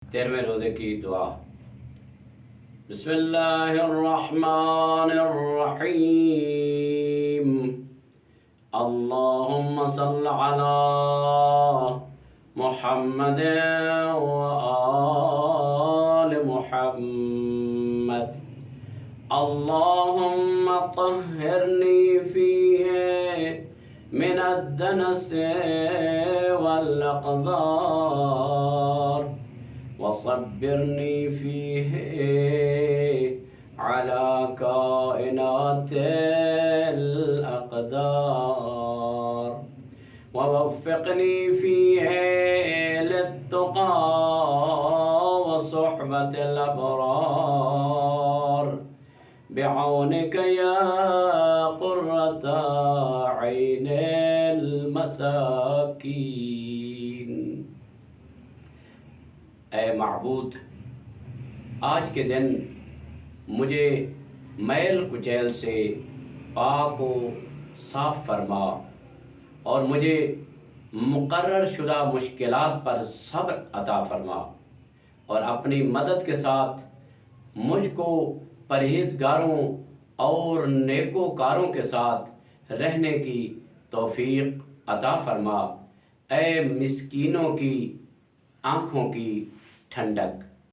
13वें रोज़े की दुआ। बिस्मिल्लाहिर्रहमानिर्रहीम। अल्लाहुम्मा सल्लि अला मुहम्मद व आलि मुहम्मद। अल्लाहुम्मा तह्हिरनी फीहि मिनद्दनस वल अक़दार वसब्बिरनी फीहि अला काइनातिल अक़दार ववफ़्फ़िक़नी फीहि लित्तक़ा वसुहबतिल अबरार बिऔनिक या क़ुर्रता ऐनिल मसाकीन। ऐ माबूद, आज के दिन मुझे मैल कुचैल से पाक व साफ़ फरमा और मुझे मुकर्रर शुदा मुश्किलात पर सब्र अता फरमा और अपनी मदद के साथ मुझको परहेज़गारों और नेकोकारों के साथ रहने की तौफ़ीक़ अता फरमा। ऐ मिस्कीनों की आँखों की ठंडक।